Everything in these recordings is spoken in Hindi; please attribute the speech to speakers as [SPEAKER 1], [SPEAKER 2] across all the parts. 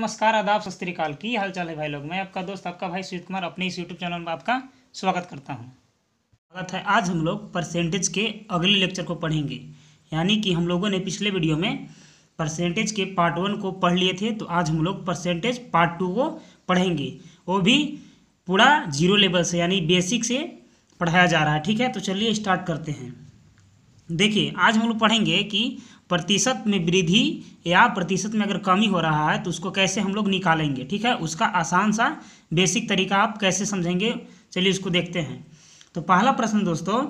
[SPEAKER 1] नमस्कार, आदाब, सत श्री अकाल। की हाल चाल है भाई लोग। मैं आपका दोस्त, आपका भाई सुजीत कुमार अपने इस यूट्यूब चैनल में आपका स्वागत करता हूं। स्वागत है। आज हम लोग परसेंटेज के अगले लेक्चर को पढ़ेंगे। यानी कि हम लोगों ने पिछले वीडियो में परसेंटेज के पार्ट 1 को पढ़ लिए थे, तो आज हम लोग परसेंटेज पार्ट 2 को पढ़ेंगे। वो भी पूरा जीरो लेवल से, यानी बेसिक से पढ़ाया जा रहा है। ठीक है, तो चलिए स्टार्ट करते हैं। देखिए, आज हम लोग पढ़ेंगे कि प्रतिशत में वृद्धि या प्रतिशत में अगर कमी हो रहा है तो उसको कैसे हम लोग निकालेंगे। ठीक है, उसका आसान सा बेसिक तरीका आप कैसे समझेंगे, चलिए उसको देखते हैं। तो पहला प्रश्न दोस्तों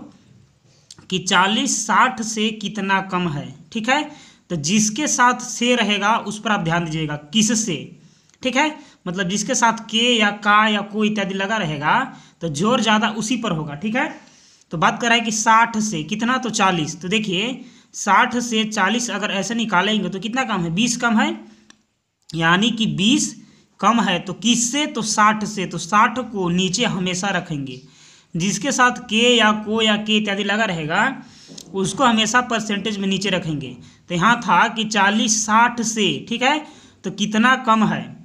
[SPEAKER 1] कि 40 60 से कितना कम है। ठीक है, तो जिसके साथ से रहेगा उस पर आप ध्यान दीजिएगा, किससे। ठीक है, मतलब जिसके साथ के या का या को इत्यादि लगा रहेगा तो जोर ज़्यादा उसी पर होगा। ठीक है, तो बात कर रहा है कि 60 से कितना, तो 40। तो देखिए 60 से 40 अगर ऐसे निकालेंगे तो कितना कम है, 20 कम है। यानी कि 20 कम है तो किससे, तो 60 से। तो 60 को नीचे हमेशा रखेंगे। जिसके साथ के या को या के इत्यादि लगा रहेगा उसको हमेशा परसेंटेज में नीचे रखेंगे। तो यहाँ था कि 40 60 से, ठीक है, तो कितना कम है।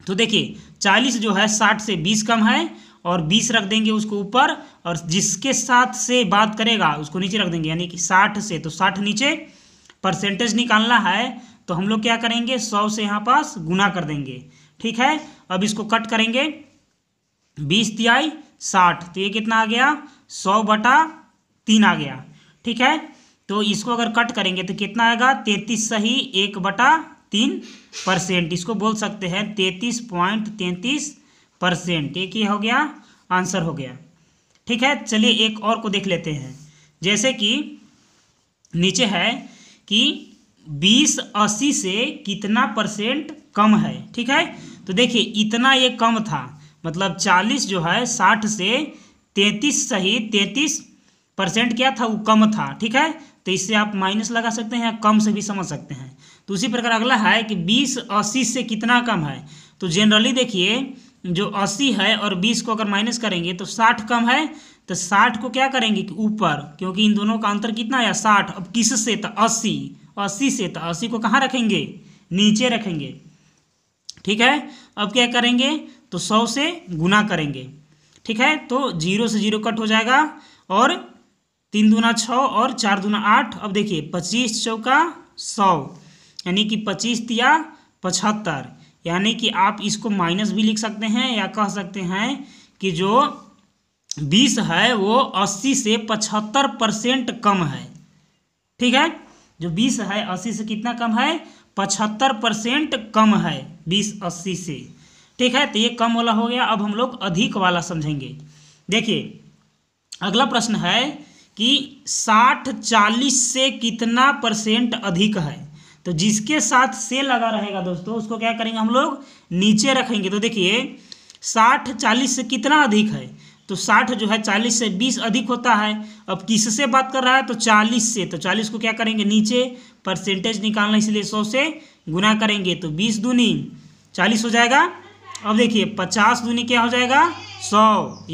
[SPEAKER 1] तो देखिए 40 जो है 60 से 20 कम है और 20 रख देंगे उसको ऊपर, और जिसके साथ से बात करेगा उसको नीचे रख देंगे। यानी कि 60 से, तो 60 नीचे। परसेंटेज निकालना है तो हम लोग क्या करेंगे, 100 से यहाँ पास गुना कर देंगे। ठीक है, अब इसको कट करेंगे, 20 तिहाई 60, तो ये कितना आ गया, 100/3 आ गया। ठीक है, तो इसको अगर कट करेंगे तो कितना आएगा, 33 सही 1/3%। इसको बोल सकते हैं 33.33%। एक ही हो गया, आंसर हो गया। ठीक है, चलिए एक और को देख लेते हैं। जैसे कि नीचे है कि 20 80 से कितना परसेंट कम है। ठीक है, तो देखिए इतना ये कम था, मतलब 40 जो है 60 से 33 सही 33% क्या था, वो कम था। ठीक है, तो इससे आप माइनस लगा सकते हैं या कम से भी समझ सकते हैं। तो उसी प्रकार अगला है कि 20 80 से कितना कम है। तो जनरली देखिए जो 80 है और 20 को अगर माइनस करेंगे तो 60 कम है, तो 60 को क्या करेंगे कि ऊपर, क्योंकि इन दोनों का अंतर कितना है 60। अब किससे, तो 80 से, तो 80 को कहाँ रखेंगे, नीचे रखेंगे। ठीक है, अब क्या करेंगे, तो 100 से गुना करेंगे। ठीक है, तो 0 से 0 कट हो जाएगा और 3 दूना 6 और 4 दूना 8। अब देखिए 25 चौका 100, यानी कि 25 तिया 75। यानी कि आप इसको माइनस भी लिख सकते हैं या कह सकते हैं कि जो 20 है वो 80 से 75% कम है। ठीक है, जो 20 है 80 से कितना कम है, 75% कम है 20 80 से। ठीक है, तो ये कम वाला हो गया। अब हम लोग अधिक वाला समझेंगे। देखिए अगला प्रश्न है कि 60 40 से कितना परसेंट अधिक है। तो जिसके साथ से लगा रहेगा दोस्तों उसको क्या करेंगे, हम लोग नीचे रखेंगे। तो देखिए 60 40 से कितना अधिक है, तो 60 जो है 40 से 20 अधिक होता है। अब किससे बात कर रहा है, तो 40 से। तो 40 को क्या करेंगे, नीचे परसेंटेज निकालना, इसलिए 100 से गुना करेंगे तो 20 दूनी 40 हो जाएगा। अब देखिए 50 दूनी क्या हो जाएगा, 100।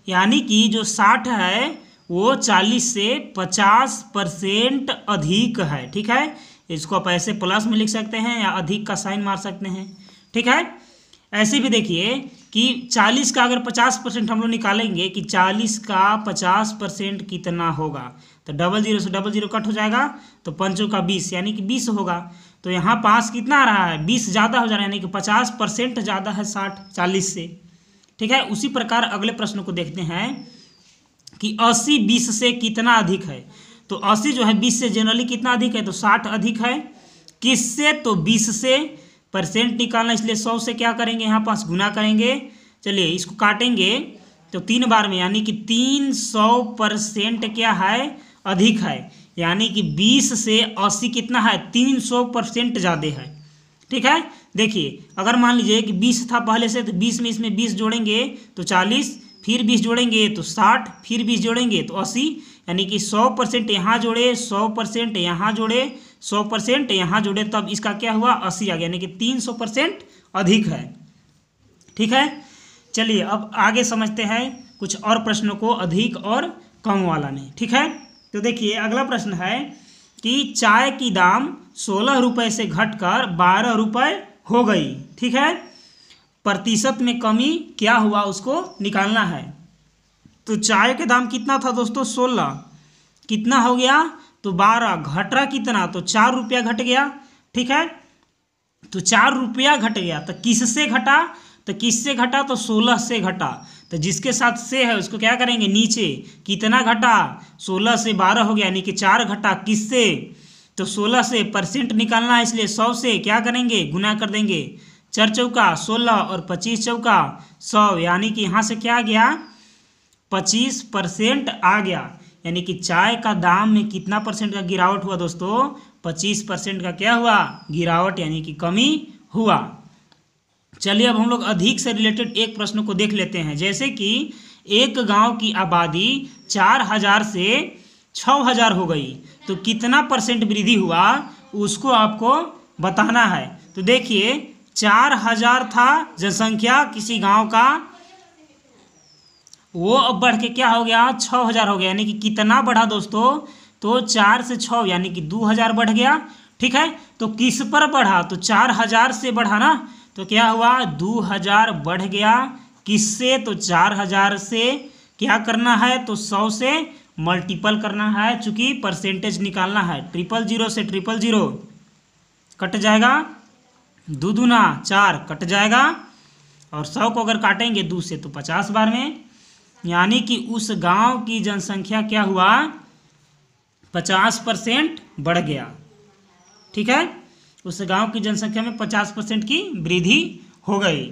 [SPEAKER 1] यानी कि जो 60 है वो 40 से 50% अधिक है। ठीक है, इसको आप ऐसे प्लस में लिख सकते हैं या अधिक का साइन मार सकते हैं। ठीक है, ऐसे भी देखिए कि 40 का अगर 50% हम लोग निकालेंगे कि 40 का 50% कितना होगा, तो 00 से 00 कट हो जाएगा, तो 5 का 20 यानी कि 20 होगा। तो यहाँ पास कितना आ रहा है, 20 ज़्यादा हो जा रहा है, यानी कि 50% ज़्यादा है 60 40 से। ठीक है, उसी प्रकार अगले प्रश्न को देखते हैं कि 80 20 से कितना अधिक है। तो 80 जो है 20 से जनरली कितना अधिक है, तो 60 अधिक है। किससे, तो 20 से। परसेंट निकालना, इसलिए 100 से क्या करेंगे, यहाँ पास गुना करेंगे। चलिए इसको काटेंगे तो 3 बार में, यानी कि 300% क्या है, अधिक है। यानी कि 20 से 80 कितना है, 300% ज़्यादा है। ठीक है, देखिए अगर मान लीजिए कि 20 था पहले से, तो 20 में इसमें 20 जोड़ेंगे तो 40, फिर 20 जोड़ेंगे तो 60, फिर 20 जोड़ेंगे तो 80। यानी कि 100% यहाँ जोड़े, 100% यहाँ जोड़े, 100% यहाँ जोड़े, तब इसका क्या हुआ, 80 आ गया। यानी कि 300% अधिक है। ठीक है, चलिए अब आगे समझते हैं कुछ और प्रश्नों को अधिक और कम वाला में। ठीक है, तो देखिए अगला प्रश्न है कि चाय की दाम 16 रुपये से घटकर 12 रुपये हो गई। ठीक है, प्रतिशत में कमी क्या हुआ उसको निकालना है। तो चाय के दाम कितना था दोस्तों 16, कितना हो गया तो 12, घट रहा कितना तो 4 रुपया घट गया। ठीक है, तो 4 रुपया घट गया तो किससे घटा, तो किससे घटा तो 16 से घटा। तो जिसके साथ से है उसको क्या करेंगे नीचे, कितना घटा 16 से 12 हो गया, यानी कि 4 घटा किससे तो 16 से। परसेंट निकालना है इसलिए 100 से क्या करेंगे गुना कर देंगे, 4 चौका 16 और 25 चौका 100, यानी कि यहाँ से क्या आ गया 25% आ गया। यानी कि चाय का दाम में कितना परसेंट का गिरावट हुआ दोस्तों, 25% का क्या हुआ गिरावट, यानी कि कमी हुआ। चलिए अब हम लोग अधिक से रिलेटेड एक प्रश्न को देख लेते हैं। जैसे कि एक गांव की आबादी 4000 से 6000 हो गई, तो कितना परसेंट वृद्धि हुआ उसको आपको बताना है। तो देखिए 4000 था जनसंख्या किसी गांव का, वो अब बढ़ के क्या हो गया 6000 हो गया, यानी कि कितना बढ़ा दोस्तों तो 4 से 6 यानी कि 2000 बढ़ गया। ठीक है, तो किस पर बढ़ा तो 4000 से बढ़ा ना, तो क्या हुआ 2000 बढ़ गया किससे तो 4000 से। क्या करना है तो 100 से मल्टीपल करना है, चूंकि परसेंटेज निकालना है। 000 से 000 कट जाएगा, 2 दूना 4 कट जाएगा, और 100 को अगर काटेंगे 2 से तो 50 बार में, यानी कि उस गांव की जनसंख्या क्या हुआ 50% बढ़ गया। ठीक है, उस गांव की जनसंख्या में 50% की वृद्धि हो गई।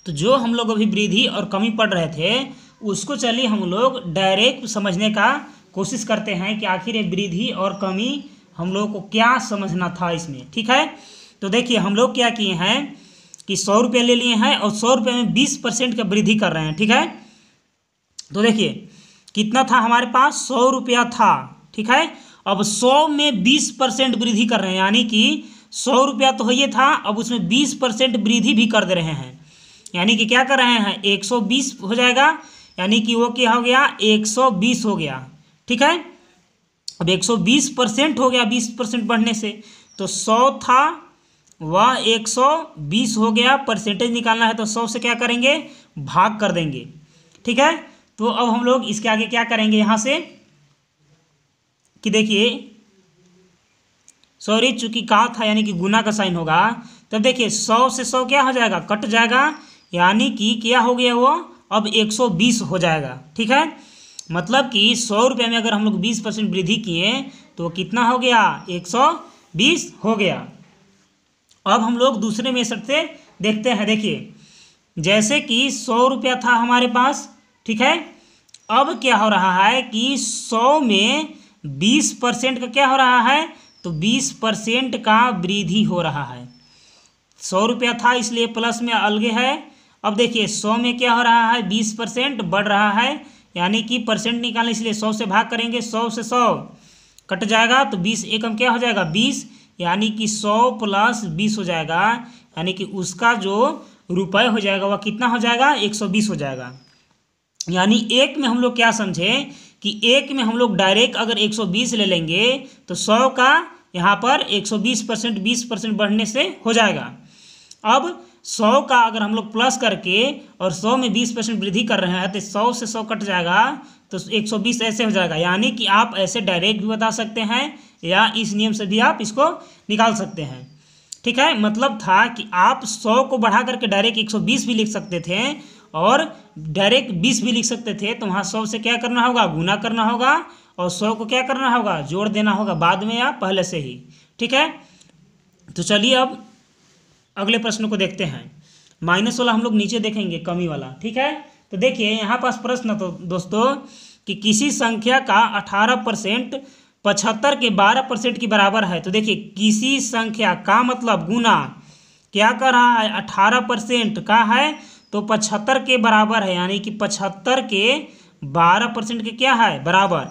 [SPEAKER 1] तो जो हम लोग अभी वृद्धि और कमी पढ़ रहे थे उसको चलिए हम लोग डायरेक्ट समझने का कोशिश करते हैं कि आखिर ये वृद्धि और कमी हम लोग को क्या समझना था इसमें। ठीक है, तो देखिए हम लोग क्या किए हैं कि 100 रुपये ले लिए हैं और 100 रुपये में 20% का वृद्धि कर रहे हैं। ठीक है, तो देखिए कितना था हमारे पास 100 रुपया था। ठीक है, अब 100 में 20% वृद्धि कर रहे हैं, यानी कि 100 रुपया तो ये था, अब उसमें 20% वृद्धि भी कर दे रहे हैं, यानी कि क्या कर रहे हैं 120 हो जाएगा, यानी कि वो क्या हो गया 120 हो गया। ठीक है, अब 120% हो गया 20% बढ़ने से, तो 100 था वह 120 हो गया। परसेंटेज निकालना है तो 100 से क्या करेंगे भाग कर देंगे। ठीक है, तो अब हम लोग इसके आगे क्या करेंगे यहाँ से कि देखिए सॉरी चूंकि का था यानी कि गुना का साइन होगा, तब देखिए 100 से 100 क्या हो जाएगा कट जाएगा, यानी कि क्या हो गया वो अब 120 हो जाएगा। ठीक है, मतलब कि 100 रुपये में अगर हम लोग 20% वृद्धि किए तो कितना हो गया 120 हो गया। अब हम लोग दूसरे मेथड से देखते हैं। देखिए जैसे कि 100 रुपया था हमारे पास, ठीक है, अब क्या हो रहा है कि 100 में 20% का क्या हो रहा है तो 20% का वृद्धि हो रहा है। 100 रुपया था इसलिए प्लस में अलगे है। अब देखिए 100 में क्या हो रहा है 20% बढ़ रहा है, यानी कि परसेंट निकालने इसलिए 100 से भाग करेंगे, 100 से 100 कट जाएगा तो 20 एकम क्या हो जाएगा 20, यानी कि 100 प्लस 20 हो जाएगा, यानी कि उसका जो रुपये हो जाएगा वह कितना हो जाएगा 120 हो जाएगा। यानी एक में हम लोग क्या समझे कि एक में हम लोग डायरेक्ट अगर 120 ले लेंगे तो 100 का यहाँ पर 120% 20% बढ़ने से हो जाएगा। अब 100 का अगर हम लोग प्लस करके और 100 में 20% वृद्धि कर रहे हैं तो 100 से 100 कट जाएगा तो 120 ऐसे हो जाएगा। यानी कि आप ऐसे डायरेक्ट भी बता सकते हैं या इस नियम से भी आप इसको निकाल सकते हैं। ठीक है, मतलब था कि आप 100 को बढ़ा करके डायरेक्ट 120 भी लिख सकते थे और डायरेक्ट 20 भी लिख सकते थे, तो वहाँ 100 से क्या करना होगा गुना करना होगा और 100 को क्या करना होगा जोड़ देना होगा बाद में या पहले से ही। ठीक है, तो चलिए अब अगले प्रश्न को देखते हैं। माइनस वाला हम लोग नीचे देखेंगे, कमी वाला। ठीक है, तो देखिए यहाँ पास प्रश्न तो दोस्तों कि किसी संख्या का 18% 75 के 12% के बराबर है। तो देखिए किसी संख्या का मतलब गुना क्या कर रहा है 18% का है तो 75 के बराबर है, यानी कि 75 के 12% के क्या है बराबर।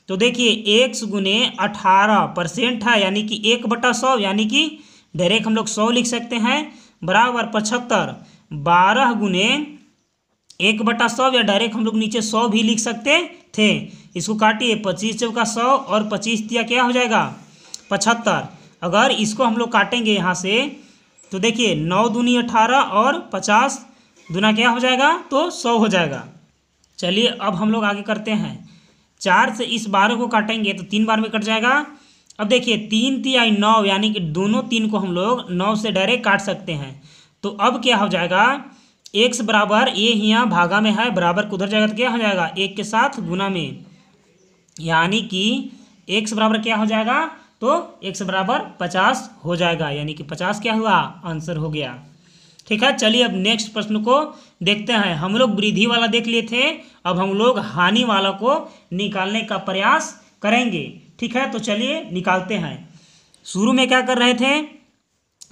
[SPEAKER 1] तो देखिए x गुने 18% है, यानी कि 1/100, यानी कि डायरेक्ट हम लोग 100 लिख सकते हैं बराबर 75। 12 गुने 1/100 या डायरेक्ट हम लोग नीचे 100 भी लिख सकते थे। इसको काटिए, 25 चौका 100 और 25 तिया क्या हो जाएगा 75। अगर इसको हम लोग काटेंगे यहाँ से तो देखिए 9 दूनी 18 और 50 दूना क्या हो जाएगा तो 100 हो जाएगा। चलिए अब हम लोग आगे करते हैं। 4 से इस 12 को काटेंगे तो 3 बार में कट जाएगा। अब देखिए 3 तिया 9 यानी कि दोनों 3 को हम लोग 9 से डायरेक्ट काट सकते हैं। तो अब क्या हो जाएगा x बराबर, ये यहाँ भागा में है, बराबर को उधर जाएगा तो क्या हो जाएगा 1 के साथ गुना में, यानी कि x बराबर क्या हो जाएगा तो x बराबर 50 हो जाएगा, यानी कि 50 क्या हुआ आंसर हो गया। ठीक है, चलिए अब नेक्स्ट प्रश्न को देखते हैं। हम लोग वृद्धि वाला देख लिए थे, अब हम लोग हानि वाला को निकालने का प्रयास करेंगे। ठीक है, तो चलिए निकालते हैं। शुरू में क्या कर रहे थे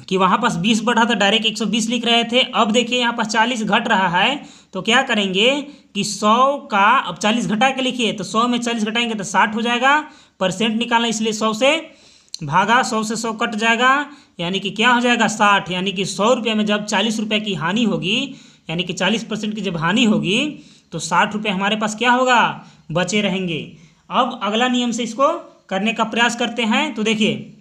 [SPEAKER 1] कि वहाँ पास 20 बढ़ा था, डायरेक्ट 120 लिख रहे थे। अब देखिए यहाँ पास 40 घट रहा है तो क्या करेंगे कि 100 का अब 40 घटा के लिखिए, तो 100 में 40 घटाएंगे तो 60 हो जाएगा। परसेंट निकालना इसलिए 100 से भागा, 100 से 100 कट जाएगा, यानी कि क्या हो जाएगा 60। यानी कि 100 रुपये में जब 40 रुपये की हानि होगी, यानी कि 40% की जब हानि होगी तो 60 रुपये हमारे पास क्या होगा बचे रहेंगे। अब अगला नियम से इसको करने का प्रयास करते हैं। तो देखिए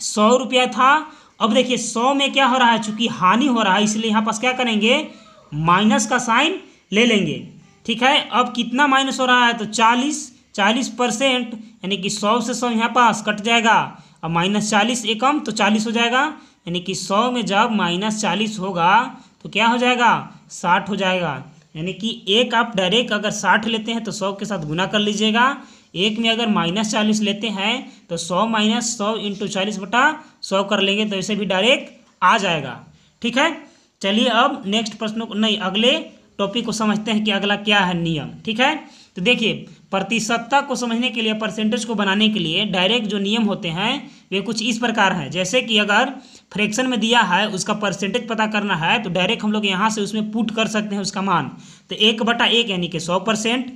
[SPEAKER 1] 100 रुपया था, अब देखिए 100 में क्या हो रहा है, चूंकि हानि हो रहा है इसलिए यहाँ पास क्या करेंगे माइनस का साइन ले लेंगे। ठीक है, अब कितना माइनस हो रहा है तो 40%, यानी कि 100 से 100 यहाँ पास कट जाएगा। अब -40 एकम तो 40 हो जाएगा, यानी कि 100 में जब -40 होगा तो क्या हो जाएगा 60 हो जाएगा। यानी कि एक आप डायरेक्ट अगर 60 लेते हैं तो 100 के साथ गुना कर लीजिएगा। एक में अगर -40 लेते हैं तो 100 - 100 × 40/100 कर लेंगे तो ऐसे भी डायरेक्ट आ जाएगा। ठीक है, चलिए अब नेक्स्ट प्रश्नों को नहीं अगले टॉपिक को समझते हैं कि अगला क्या है नियम। ठीक है, तो देखिए प्रतिशतता को समझने के लिए, परसेंटेज को बनाने के लिए डायरेक्ट जो नियम होते हैं वे कुछ इस प्रकार हैं। जैसे कि अगर फ्रैक्शन में दिया है उसका परसेंटेज पता करना है तो डायरेक्ट हम लोग यहाँ से उसमें पुट कर सकते हैं उसका मान, तो 1/1 यानी कि 100%।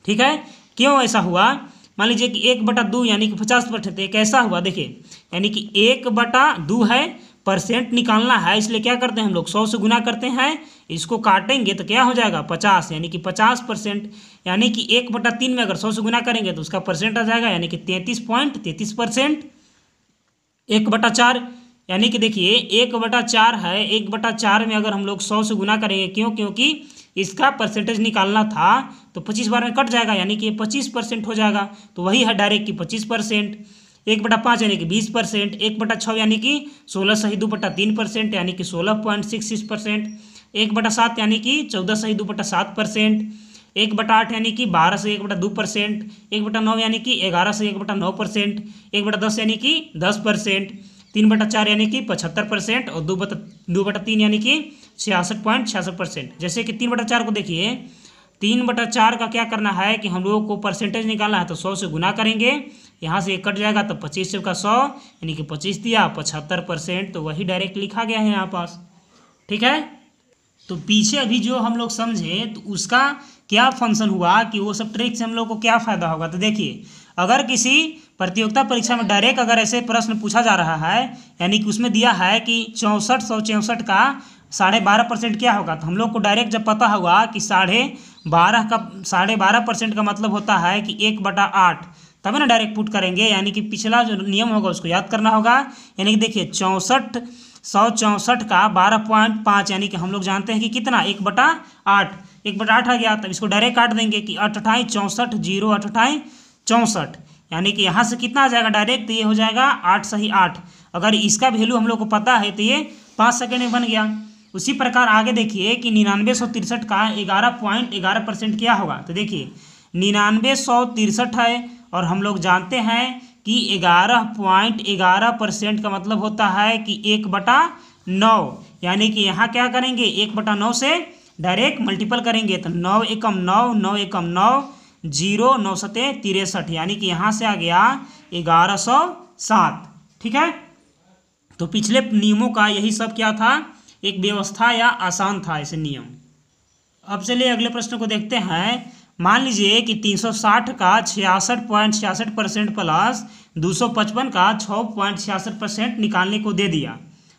[SPEAKER 1] ठीक है, क्यों ऐसा हुआ, मान लीजिए कि 1/2 यानी कि 50%, एक ऐसा हुआ देखिए, यानी कि 1/2 है, परसेंट निकालना है इसलिए क्या करते हैं हम लोग 100 से गुना करते हैं, इसको काटेंगे तो क्या हो जाएगा 50, यानी कि 50%। यानी कि 1/3 में अगर 100 से गुना करेंगे तो उसका परसेंट आ जाएगा, यानी कि 33.33%। 1/4 यानी कि देखिए 1/4 है, 1/4 में अगर हम लोग 100 से गुना करेंगे, क्योंकि इसका परसेंटेज निकालना था तो 25 बार में कट जाएगा, यानी कि 25% हो जाएगा। तो वही है डायरेक्ट कि 25%। 1/5 यानी कि 20%। 1/6 यानी कि 16 सही 2/3%, यानी कि 16.66%। 1/7 यानी कि 14 सही 2/7%। 1/8 यानी कि 12 से 1/2%। 1/9 यानी कि 11 से 1/9%। 1/10 यानी कि 10%। 3/4 यानी कि 75% और 2/3 यानी कि 66.66%। जैसे कि 3/4 को देखिए, 3/4 का क्या करना है कि हम लोगों को परसेंटेज निकालना है तो 100 से गुना करेंगे, यहाँ से कट जाएगा तो 25 से का 100 यानी कि 25 दिया 75%, तो वही डायरेक्ट लिखा गया है यहाँ पास। ठीक है, तो पीछे अभी जो हम लोग समझे तो उसका क्या फंक्शन हुआ कि वो सब ट्रिक से हम लोग को क्या फ़ायदा होगा। तो देखिए अगर किसी प्रतियोगिता परीक्षा में डायरेक्ट अगर ऐसे प्रश्न पूछा जा रहा है, यानी कि उसमें दिया है कि 6464 का 12.5% क्या होगा, तो हम लोग को डायरेक्ट जब पता होगा कि 12.5% का मतलब होता है कि 1/8, तभी ना डायरेक्ट पुट करेंगे। यानी कि पिछला जो नियम होगा उसको याद करना होगा। यानी कि देखिए 164 का 12.5 यानी कि हम लोग जानते हैं कि कितना 1/8, 1/8 आ गया, तब इसको डायरेक्ट काट देंगे कि 8 × 64 0 8 × 64, यानी कि यहाँ से कितना आ जाएगा डायरेक्ट, तो ये हो जाएगा 8 सही 8। अगर इसका वैल्यू हम लोग को पता है तो ये 5 सेकेंड में बन गया। उसी प्रकार आगे देखिए कि 9963 का 11.11% क्या होगा, तो देखिए 9963 है और हम लोग जानते हैं कि 11.11% का मतलब होता है कि 1/9, यानी कि यहाँ क्या करेंगे 1/9 से डायरेक्ट मल्टीपल करेंगे तो 9 एकम 9, 9 एकम 9, 0 9 सते 63, यानी कि यहाँ से आ गया 1107। ठीक है, तो पिछले नियमों का यही सब क्या था, एक व्यवस्था या आसान था ऐसे नियम। अब चलिए अगले प्रश्न को देखते हैं। मान लीजिए कि 360 का 66.66% प्लस 255 का 6.66% निकालने को दे दिया।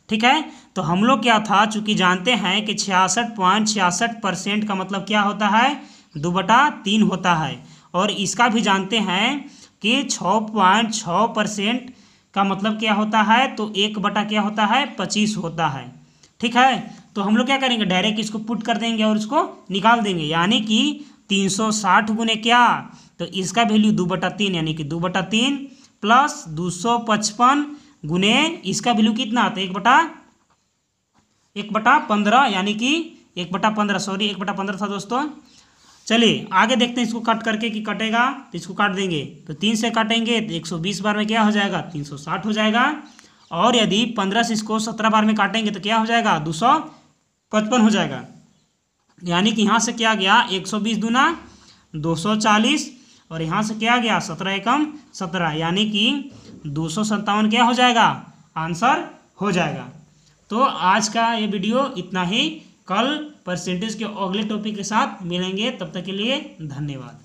[SPEAKER 1] ठीक है, तो हम लोग क्या था, चूंकि जानते हैं कि 66.66% का मतलब क्या होता है 2/3 होता है, और इसका भी जानते हैं कि 6.6% का मतलब क्या होता है, तो 1 बटा क्या होता है, 25 होता है। ठीक है, तो हम लोग क्या करेंगे, डायरेक्ट इसको पुट कर देंगे और इसको निकाल देंगे, यानी कि 360 गुने क्या, तो इसका वैल्यू 2/3 यानी कि 2/3 प्लस 255 गुने इसका वैल्यू कितना आता है, 1/15 यानी कि 1/15, सॉरी 1/15 था दोस्तों। चलिए आगे देखते हैं इसको कट करके कि कटेगा, तो इसको काट देंगे, तो 3 से काटेंगे तो 120 बार में क्या हो जाएगा, 360 हो जाएगा। और यदि 15 से इसको 17 बार में काटेंगे तो क्या हो जाएगा, 255 हो जाएगा। यानी कि यहाँ से क्या गया, 120 दूना 240, और यहाँ से क्या गया, 17 एकम 17, यानी कि 257 क्या हो जाएगा, आंसर हो जाएगा। तो आज का ये वीडियो इतना ही, कल परसेंटेज के अगले टॉपिक के साथ मिलेंगे, तब तक के लिए धन्यवाद।